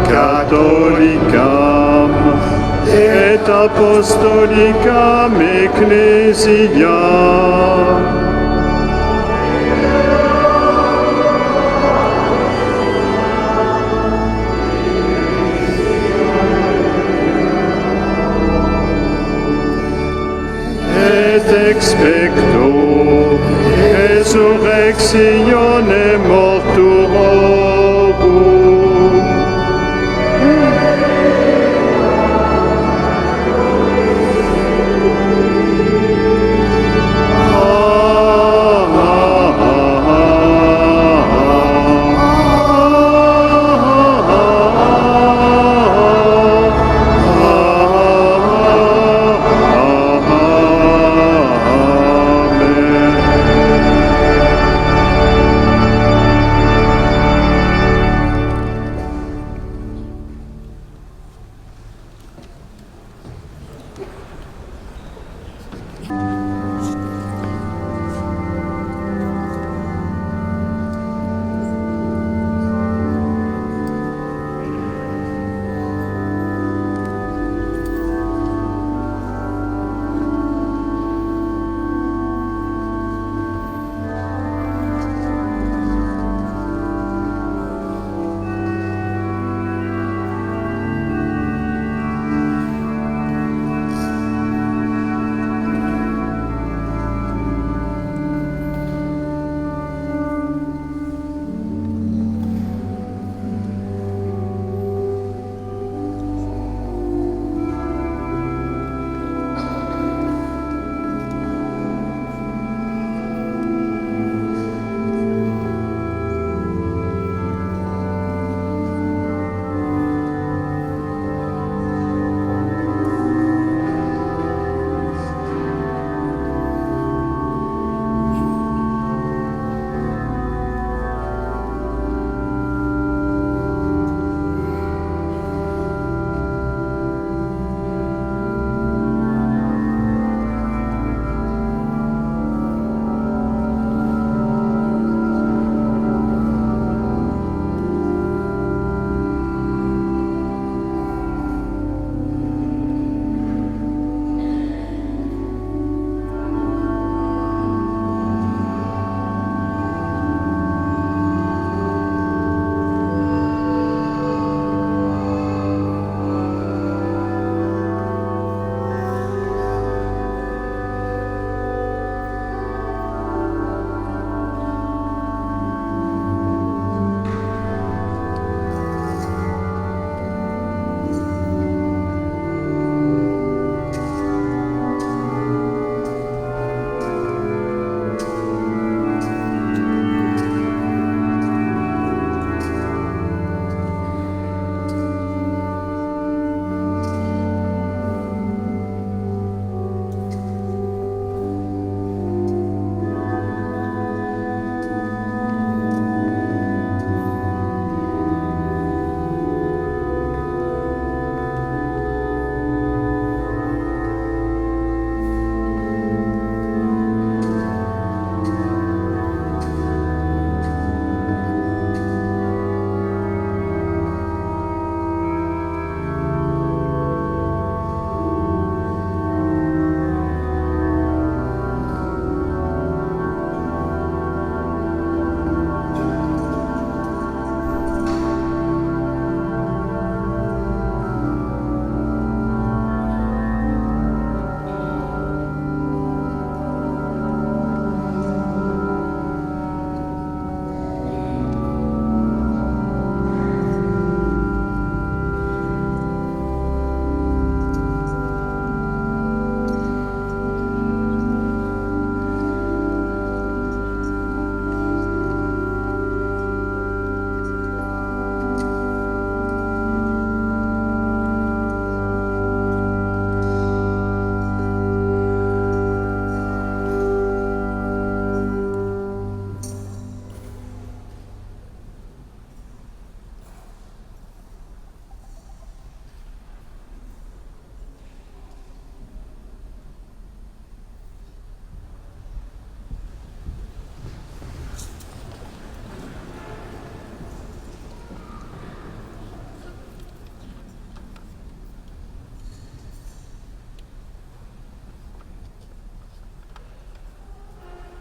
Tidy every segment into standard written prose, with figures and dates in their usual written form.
Catholicam et Apostolicam Ecclesiam. Et expecto resurrectione mortuorum.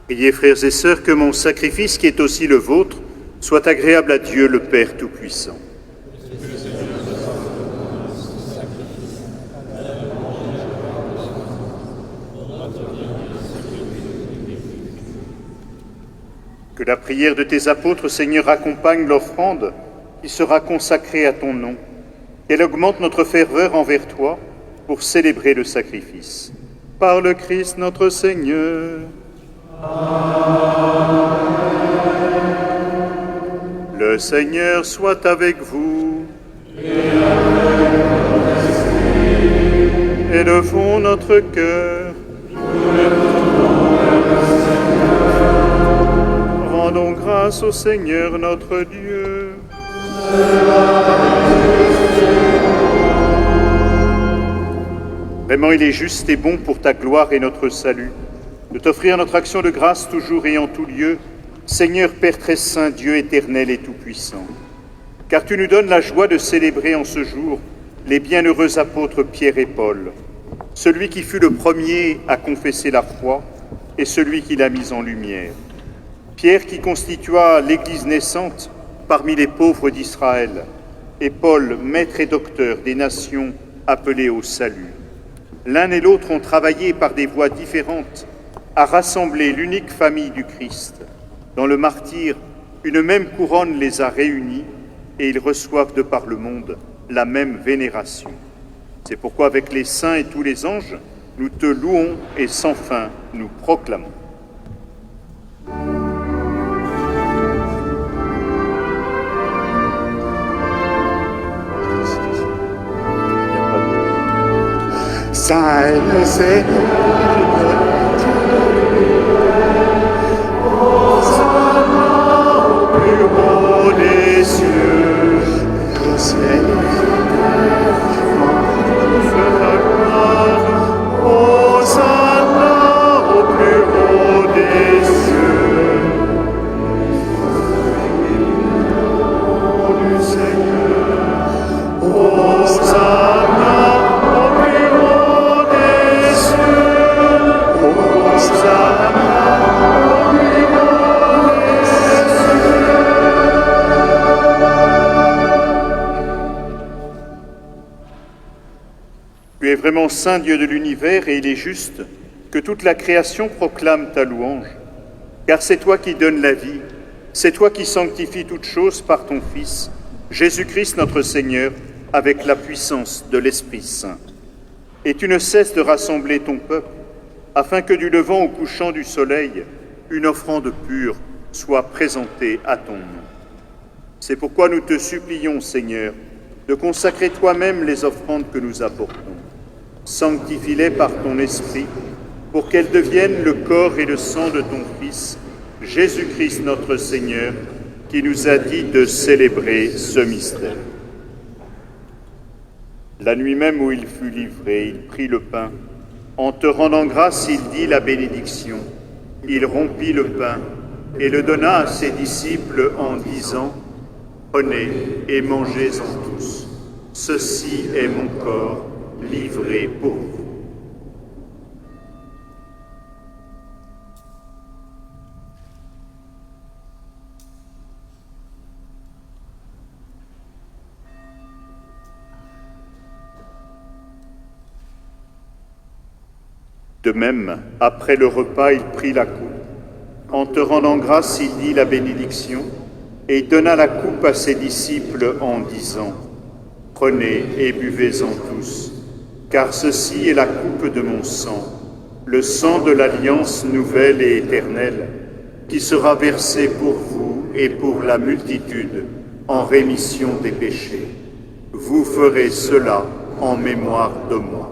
Priez, frères et sœurs, que mon sacrifice, qui est aussi le vôtre, soit agréable à Dieu le Père Tout-Puissant. Que la prière de tes apôtres, Seigneur, accompagne l'offrande qui sera consacrée à ton nom. Qu'elle augmente notre ferveur envers toi pour célébrer le sacrifice. Par le Christ notre Seigneur. Amen. Le Seigneur soit avec vous. Élevons notre cœur. Rendons grâce au Seigneur notre Dieu. Vraiment, il est juste et bon pour ta gloire et notre salut de t'offrir notre action de grâce toujours et en tout lieu, Seigneur Père très saint, Dieu éternel et tout-puissant. Car tu nous donnes la joie de célébrer en ce jour les bienheureux apôtres Pierre et Paul, celui qui fut le premier à confesser la foi et celui qui l'a mise en lumière. Pierre qui constitua l'Église naissante parmi les pauvres d'Israël, et Paul, maître et docteur des nations appelées au salut. L'un et l'autre ont travaillé par des voies différentes à rassembler l'unique famille du Christ. Dans le martyre, une même couronne les a réunis et ils reçoivent de par le monde la même vénération. C'est pourquoi avec les saints et tous les anges, nous te louons et sans fin nous proclamons. Saint est le Seigneur. Hosanna au plus haut des cieux. Le Seigneur fait la gloire. Hosanna au plus haut des cieux. Au nom du Seigneur. Hosanna. Tu es vraiment saint Dieu de l'univers et il est juste que toute la création proclame ta louange, car c'est toi qui donnes la vie, c'est toi qui sanctifies toutes choses par ton Fils, Jésus-Christ notre Seigneur, avec la puissance de l'Esprit Saint. Et tu ne cesses de rassembler ton peuple, afin que du levant au couchant du soleil, une offrande pure soit présentée à ton nom. C'est pourquoi nous te supplions, Seigneur, de consacrer toi-même les offrandes que nous apportons. Sanctifie-les par ton Esprit, pour qu'elles deviennent le corps et le sang de ton Fils, Jésus-Christ notre Seigneur, qui nous a dit de célébrer ce mystère. La nuit même où il fut livré, il prit le pain. En te rendant grâce, il dit la bénédiction. Il rompit le pain et le donna à ses disciples en disant « Prenez et mangez-en tous. Ceci est mon corps livré pour vous. » De même, après le repas, il prit la coupe. En te rendant grâce, il dit la bénédiction et donna la coupe à ses disciples en disant « Prenez et buvez-en tous, car ceci est la coupe de mon sang, le sang de l'alliance nouvelle et éternelle, qui sera versé pour vous et pour la multitude en rémission des péchés. Vous ferez cela en mémoire de moi. »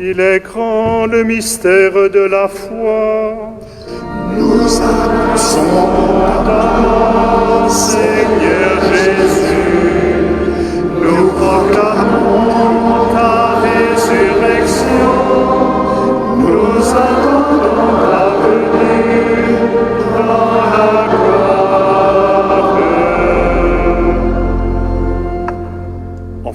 Il est grand le mystère de la foi. Nous annonçons ta mort, Seigneur Jésus. Nous proclamons ta résurrection. Nous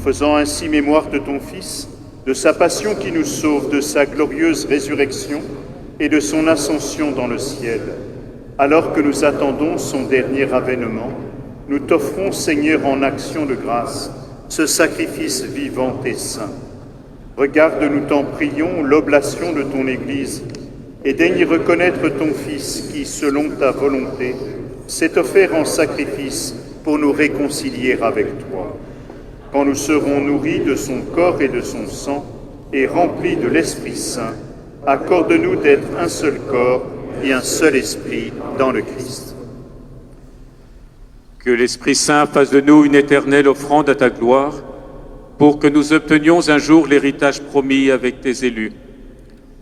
faisant ainsi mémoire de ton Fils, de sa passion qui nous sauve, de sa glorieuse résurrection et de son ascension dans le ciel. Alors que nous attendons son dernier avènement, nous t'offrons, Seigneur, en action de grâce, ce sacrifice vivant et saint. Regarde, nous t'en prions, l'oblation de ton Église, et daigne reconnaître ton Fils qui, selon ta volonté, s'est offert en sacrifice pour nous réconcilier avec toi. Quand nous serons nourris de son corps et de son sang, et remplis de l'Esprit Saint, accorde-nous d'être un seul corps et un seul esprit dans le Christ. Que l'Esprit Saint fasse de nous une éternelle offrande à ta gloire, pour que nous obtenions un jour l'héritage promis avec tes élus.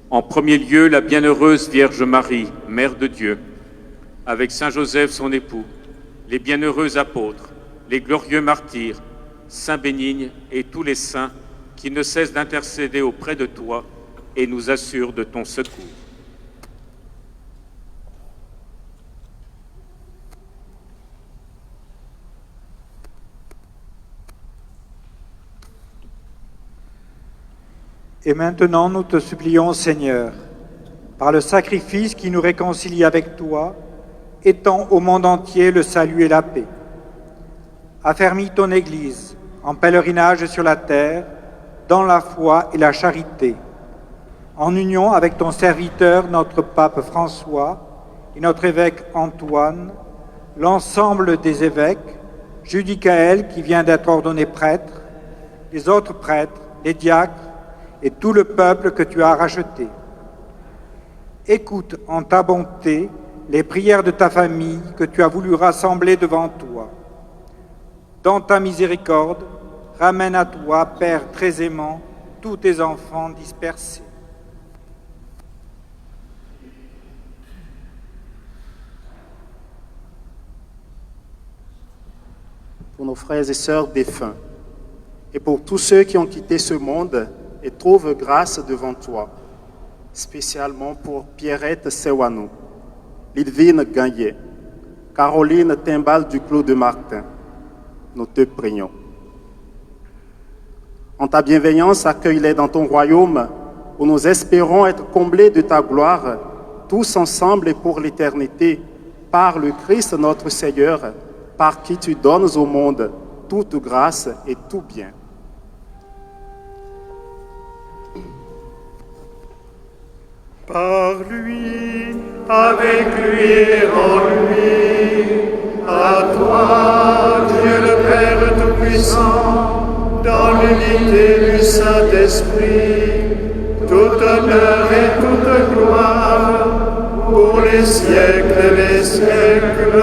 En premier lieu, la bienheureuse Vierge Marie, Mère de Dieu, avec Saint Joseph son époux, les bienheureux apôtres, les glorieux martyrs, Saint Bénigne et tous les saints qui ne cessent d'intercéder auprès de toi et nous assurent de ton secours. Et maintenant, nous te supplions, Seigneur, par le sacrifice qui nous réconcilie avec toi, étends au monde entier le salut et la paix. Affermis ton Église en pèlerinage sur la terre, dans la foi et la charité, en union avec ton serviteur, notre pape François, et notre évêque Antoine, l'ensemble des évêques, Judicaël qui vient d'être ordonné prêtre, les autres prêtres, les diacres, et tout le peuple que tu as racheté. Écoute en ta bonté les prières de ta famille que tu as voulu rassembler devant toi. Dans ta miséricorde, ramène à toi, Père très aimant, tous tes enfants dispersés. Pour nos frères et sœurs défunts, et pour tous ceux qui ont quitté ce monde et trouvent grâce devant toi, spécialement pour Pierrette Sewanou, Lidvine Gagné, Caroline Timbal du Clos de Martin, nous te prions. En ta bienveillance, accueille-les dans ton royaume, où nous espérons être comblés de ta gloire, tous ensemble et pour l'éternité, par le Christ notre Seigneur, par qui tu donnes au monde toute grâce et tout bien. Par lui, avec lui et en lui, à toi, Dieu le Père Tout-Puissant, dans l'unité du Saint-Esprit, tout honneur et toute gloire, pour les siècles des siècles.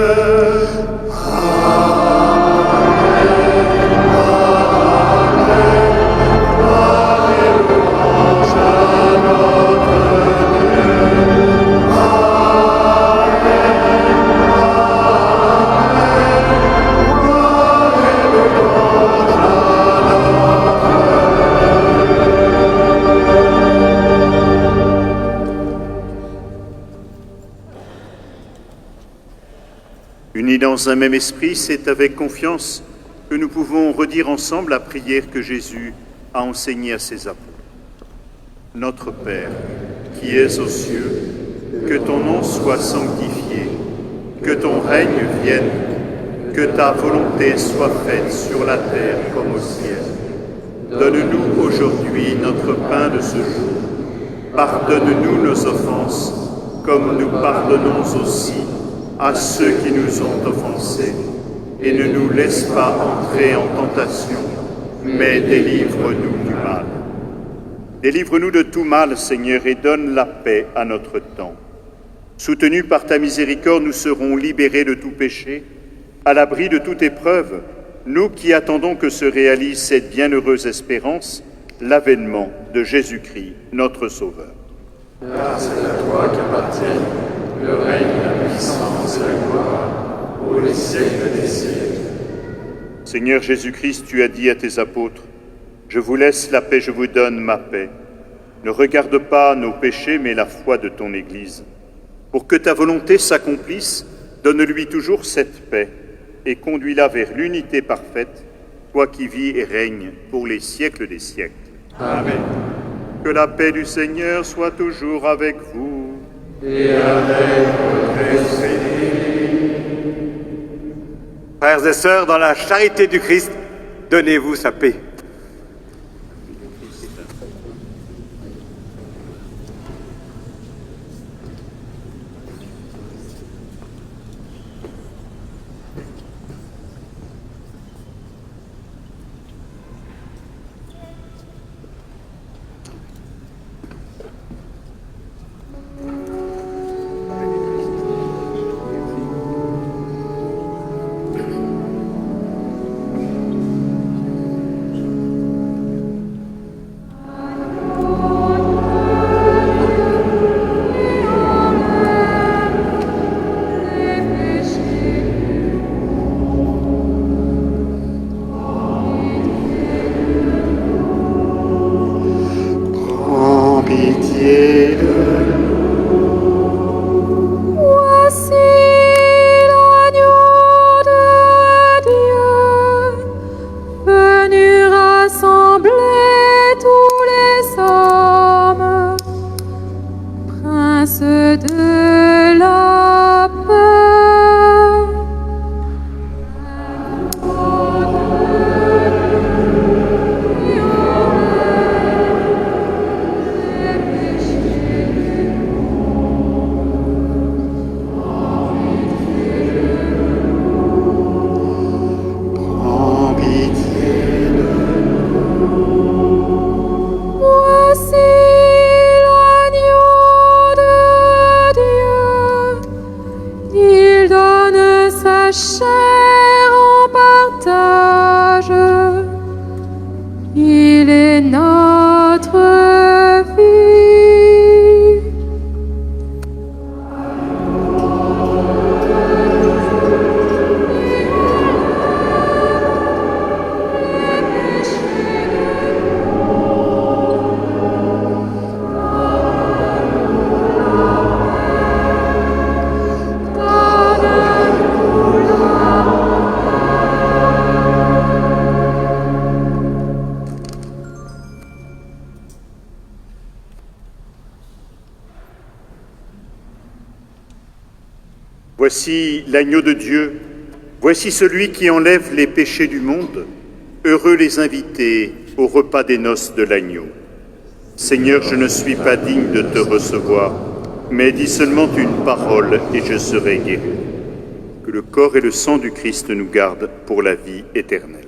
Unis dans un même esprit, c'est avec confiance que nous pouvons redire ensemble la prière que Jésus a enseignée à ses apôtres. Notre Père, qui es aux cieux, que ton nom soit sanctifié, que ton règne vienne, que ta volonté soit faite sur la terre comme au ciel. Donne-nous aujourd'hui notre pain de ce jour. Pardonne-nous nos offenses, comme nous pardonnons aussi à ceux qui nous ont offensés, et ne nous laisse pas entrer en tentation, mais délivre-nous du mal. Délivre-nous de tout mal, Seigneur, et donne la paix à notre temps. Soutenus par ta miséricorde, nous serons libérés de tout péché, à l'abri de toute épreuve, nous qui attendons que se réalise cette bienheureuse espérance, l'avènement de Jésus-Christ, notre Sauveur. Car c'est à toi qu'appartiennent le règne, la puissance et la gloire, pour les siècles des siècles. Seigneur Jésus-Christ, tu as dit à tes apôtres, « Je vous laisse la paix, je vous donne ma paix. Ne regarde pas nos péchés, mais la foi de ton Église. Pour que ta volonté s'accomplisse, donne-lui toujours cette paix et conduis-la vers l'unité parfaite, toi qui vis et règnes pour les siècles des siècles. Amen. Que la paix du Seigneur soit toujours avec vous. Et avec votre esprit. Frères et sœurs, dans la charité du Christ, donnez-vous sa paix. Prends pitié de Voici l'agneau de Dieu, venu rassembler tous les hommes, prince de la paix. prends pitié de Voici l'agneau de Dieu, il donne sa chair en partage, il est notre vie. Voici l'agneau de Dieu, voici celui qui enlève les péchés du monde. Heureux les invités au repas des noces de l'agneau. Seigneur, je ne suis pas digne de te recevoir, mais dis seulement une parole et je serai guéri. Que le corps et le sang du Christ nous gardent pour la vie éternelle.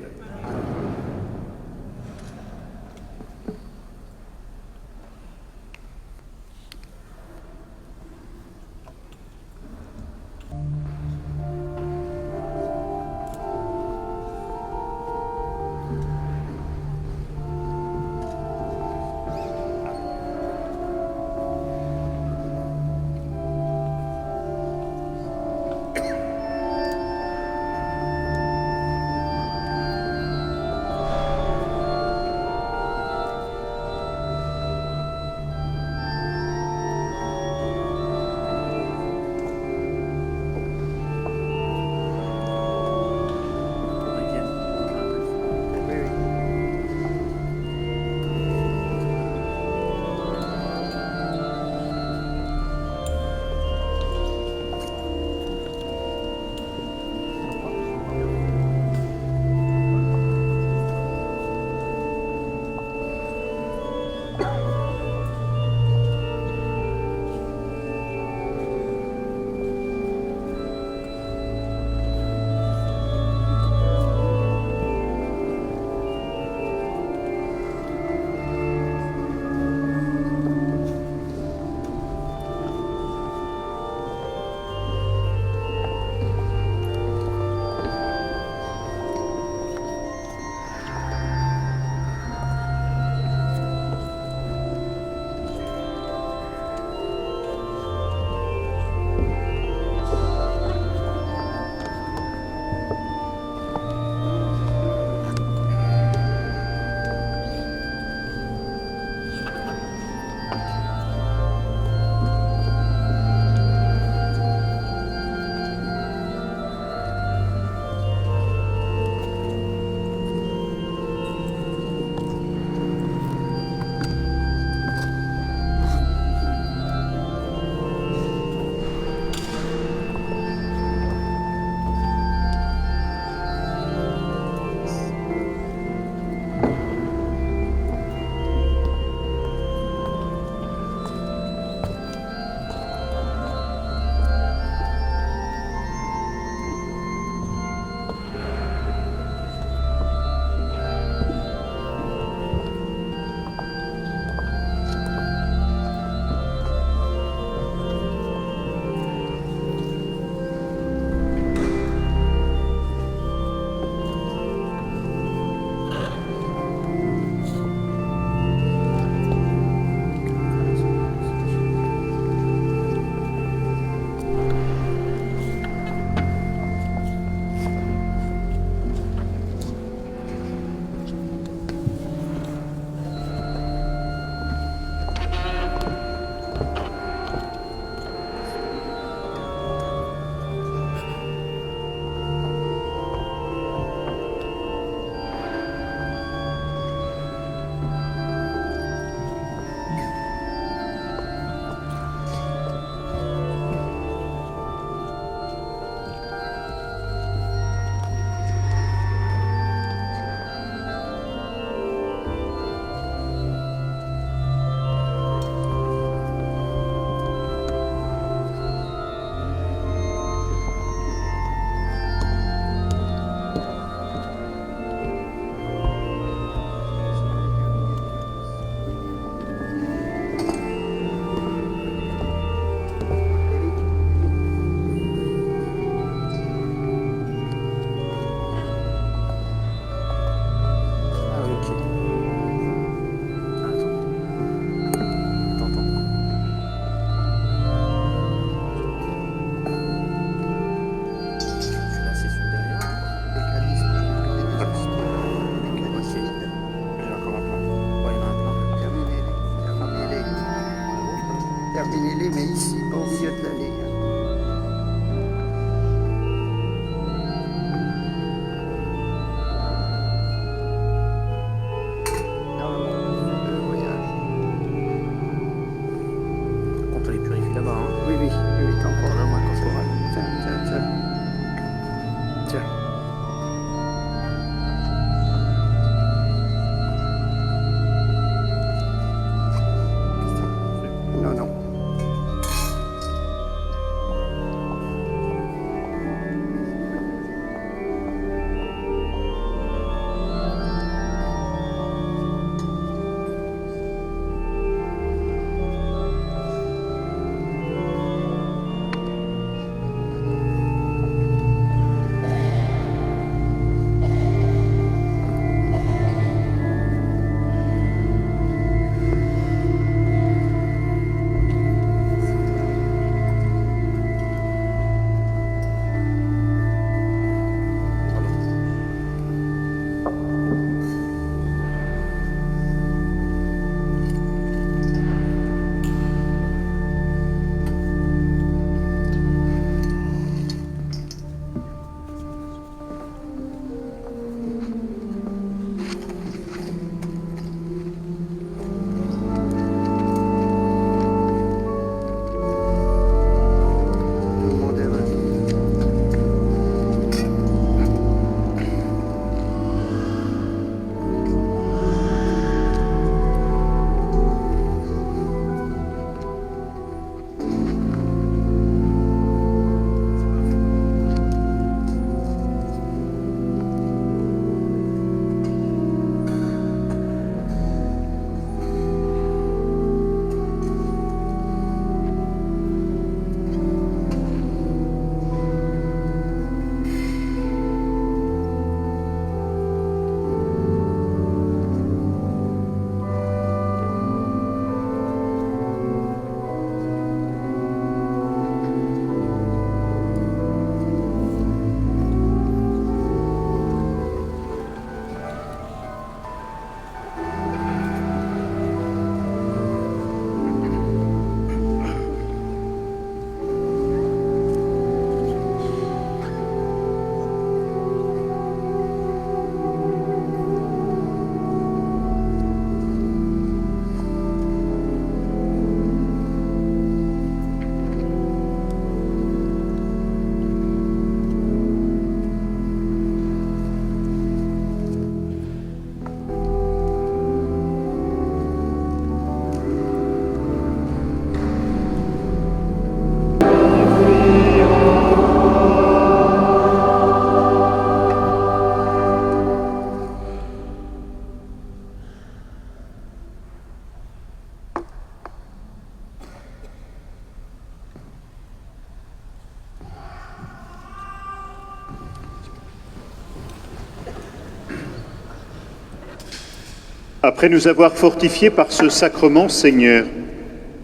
Après nous avoir fortifiés par ce sacrement, Seigneur,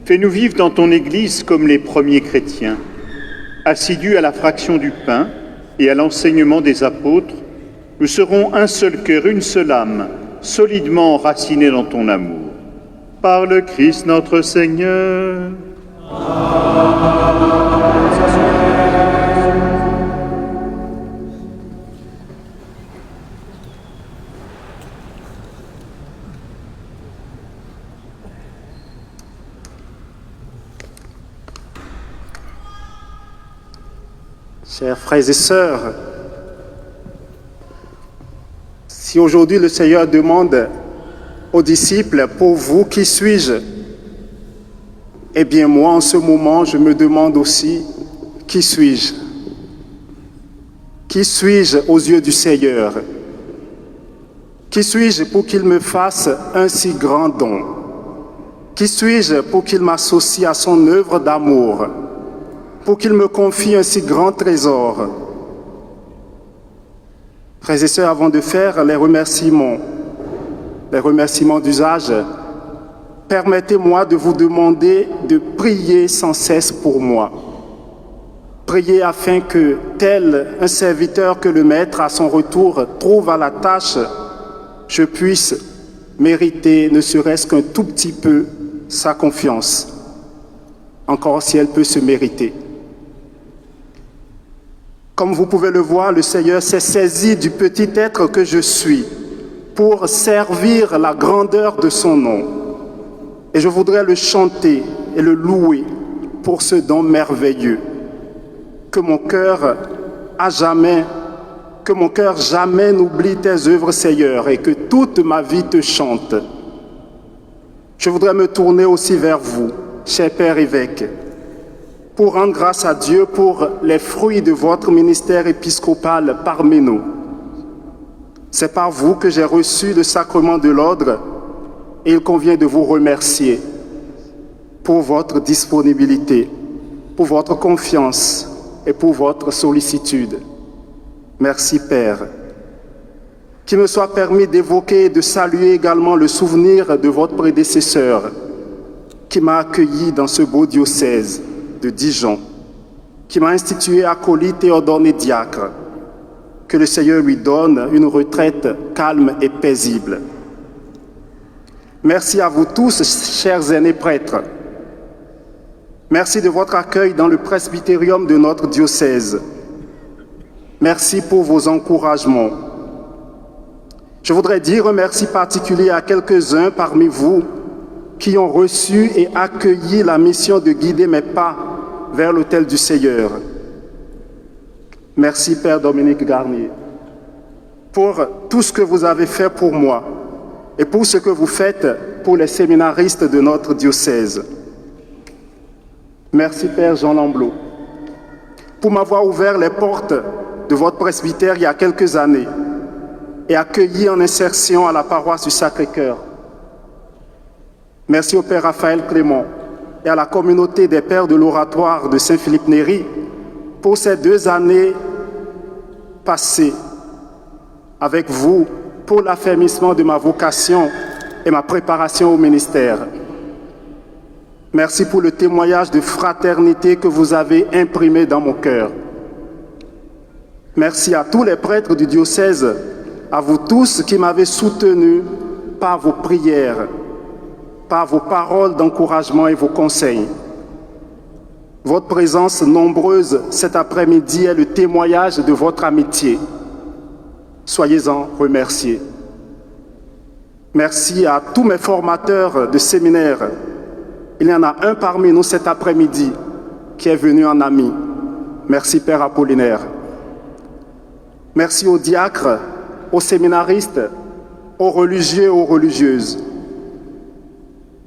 fais-nous vivre dans ton Église comme les premiers chrétiens, assidus à la fraction du pain et à l'enseignement des apôtres. Nous serons un seul cœur, une seule âme, solidement enracinés dans ton amour. Par le Christ notre Seigneur. Chers frères et sœurs, si aujourd'hui le Seigneur demande aux disciples, pour vous, qui suis-je? Eh bien moi, en ce moment, je me demande aussi, qui suis-je? Qui suis-je aux yeux du Seigneur? Qui suis-je pour qu'il me fasse un si grand don? Qui suis-je pour qu'il m'associe à son œuvre d'amour? Pour qu'il me confie un si grand trésor? Frères et sœurs, avant de faire les remerciements d'usage, permettez-moi de vous demander de prier sans cesse pour moi. Priez afin que, tel un serviteur que le Maître à son retour trouve à la tâche, je puisse mériter ne serait-ce qu'un tout petit peu sa confiance, encore si elle peut se mériter. Comme vous pouvez le voir, le Seigneur s'est saisi du petit être que je suis pour servir la grandeur de son nom. Et je voudrais le chanter et le louer pour ce don merveilleux. Que mon cœur jamais n'oublie tes œuvres, Seigneur, et que toute ma vie te chante. Je voudrais me tourner aussi vers vous, cher Père évêque, pour rendre grâce à Dieu pour les fruits de votre ministère épiscopal parmi nous. C'est par vous que j'ai reçu le sacrement de l'ordre et il convient de vous remercier pour votre disponibilité, pour votre confiance et pour votre sollicitude. Merci Père. Qu'il me soit permis d'évoquer et de saluer également le souvenir de votre prédécesseur qui m'a accueilli dans ce beau diocèse de Dijon, qui m'a institué acolyte et ordonné diacre. Que le Seigneur lui donne une retraite calme et paisible. Merci à vous tous, chers aînés prêtres. Merci de votre accueil dans le presbytérium de notre diocèse. Merci pour vos encouragements. Je voudrais dire un merci particulier à quelques-uns parmi vous qui ont reçu et accueilli la mission de guider mes pas vers l'autel du Seigneur. Merci Père Dominique Garnier pour tout ce que vous avez fait pour moi et pour ce que vous faites pour les séminaristes de notre diocèse. Merci Père Jean Lamblot pour m'avoir ouvert les portes de votre presbytère il y a quelques années et accueilli en insertion à la paroisse du Sacré-Cœur. Merci au Père Raphaël Clément et à la communauté des Pères de l'Oratoire de Saint-Philippe-Néry pour ces 2 années passées avec vous pour l'affermissement de ma vocation et ma préparation au ministère. Merci pour le témoignage de fraternité que vous avez imprimé dans mon cœur. Merci à tous les prêtres du diocèse, à vous tous qui m'avez soutenu par vos prières, par vos paroles d'encouragement et vos conseils. Votre présence nombreuse cet après-midi est le témoignage de votre amitié. Soyez-en remerciés. Merci à tous mes formateurs de séminaire. Il y en a un parmi nous cet après-midi qui est venu en ami. Merci Père Apollinaire. Merci aux diacres, aux séminaristes, aux religieux et aux religieuses.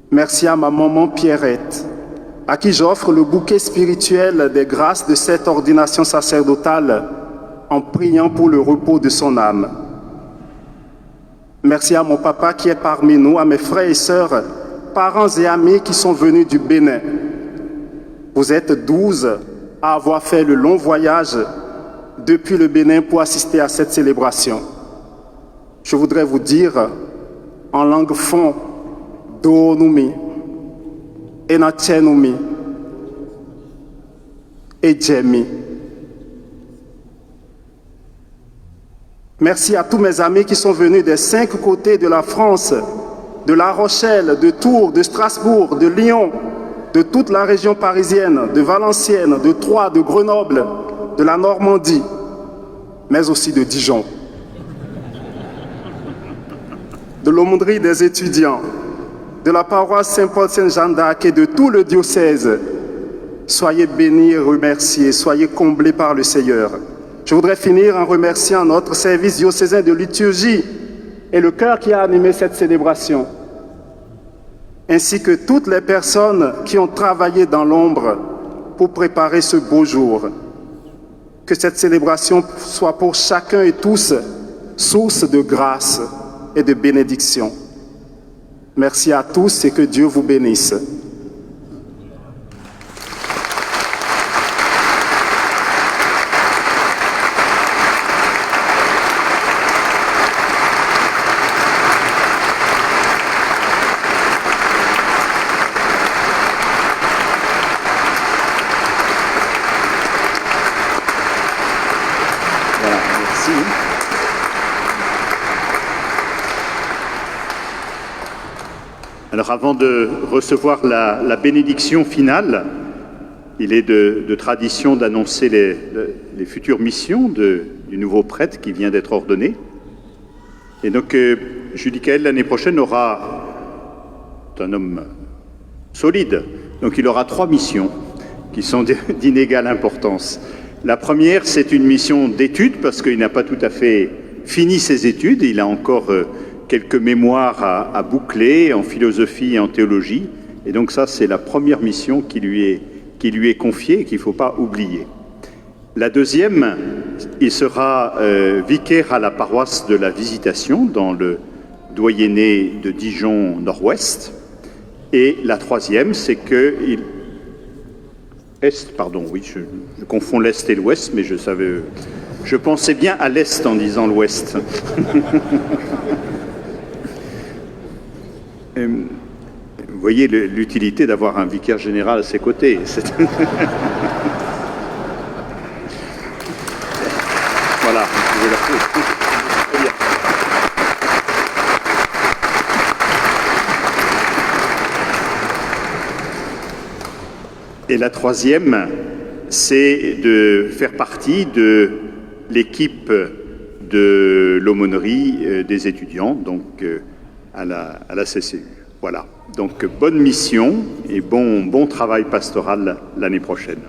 Merci à ma maman Pierrette, à qui j'offre le bouquet spirituel des grâces de cette ordination sacerdotale en priant pour le repos de son âme. Merci à mon papa qui est parmi nous, à mes frères et sœurs, parents et amis qui sont venus du Bénin. Vous êtes 12 à avoir fait le long voyage depuis le Bénin pour assister à cette célébration. Je voudrais vous dire en langue fond, do numi, enachenumi, et djemi. Merci à tous mes amis qui sont venus des 5 côtés de la France, de La Rochelle, de Tours, de Strasbourg, de Lyon, de toute la région parisienne, de Valenciennes, de Troyes, de Grenoble, de la Normandie, mais aussi de Dijon, de l'aumônerie des étudiants, de la paroisse Saint-Paul-Saint-Jean d'Arc et de tout le diocèse. Soyez bénis et remerciés, soyez comblés par le Seigneur. Je voudrais finir en remerciant notre service diocésain de liturgie et le chœur qui a animé cette célébration, ainsi que toutes les personnes qui ont travaillé dans l'ombre pour préparer ce beau jour. Que cette célébration soit pour chacun et tous source de grâce et de bénédiction. Merci à tous et que Dieu vous bénisse. Alors avant de recevoir la bénédiction finale, il est de tradition d'annoncer les futures missions du nouveau prêtre qui vient d'être ordonné. Et donc Judicaël l'année prochaine est un homme solide, donc il aura 3 missions qui sont d'inégale importance. La première, c'est une mission d'études parce qu'il n'a pas tout à fait fini ses études, il a encore quelques mémoires à boucler en philosophie et en théologie. Et donc ça, c'est la première mission qui lui est confiée et qu'il ne faut pas oublier. La deuxième, il sera vicaire à la paroisse de la Visitation dans le doyenné de Dijon Nord-Ouest. Et la troisième, c'est que je confonds l'Est et l'Ouest, mais je pensais bien à l'Est en disant l'Ouest. Vous voyez l'utilité d'avoir un vicaire général à ses côtés. Voilà. Et la troisième, c'est de faire partie de l'équipe de l'aumônerie des étudiants, donc à la CCU. Voilà. Donc bonne mission et bon travail pastoral l'année prochaine.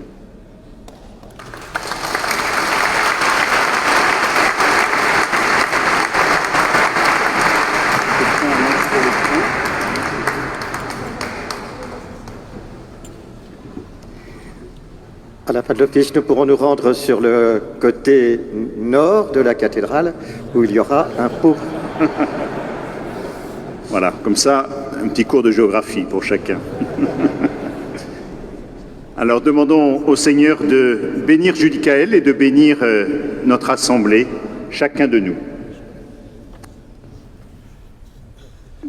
À la fin de l'office, nous pourrons nous rendre sur le côté nord de la cathédrale où il y aura un pot. Voilà, comme ça, un petit cours de géographie pour chacun. Alors demandons au Seigneur de bénir Judicaël et de bénir notre assemblée, chacun de nous.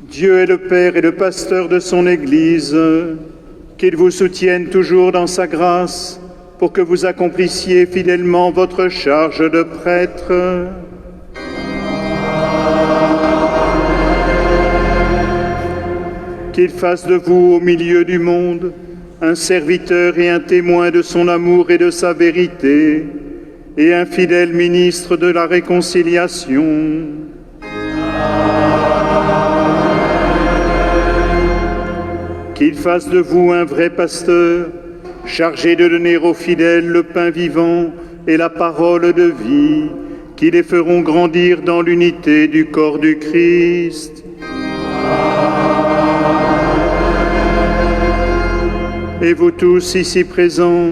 Dieu est le Père et le pasteur de son Église, qu'il vous soutienne toujours dans sa grâce, pour que vous accomplissiez fidèlement votre charge de prêtre. Qu'il fasse de vous, au milieu du monde, un serviteur et un témoin de son amour et de sa vérité, et un fidèle ministre de la réconciliation. Qu'il fasse de vous un vrai pasteur, chargé de donner aux fidèles le pain vivant et la parole de vie, qui les feront grandir dans l'unité du corps du Christ. Et vous tous ici présents,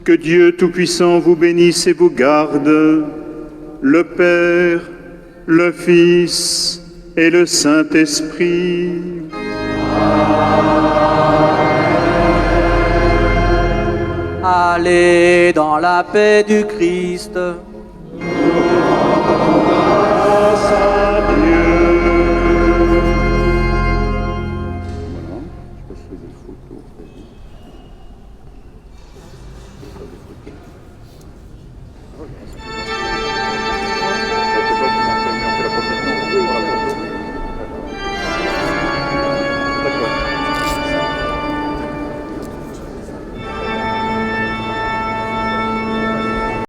que Dieu Tout-Puissant vous bénisse et vous garde, le Père, le Fils et le Saint-Esprit. Allez dans la paix du Christ.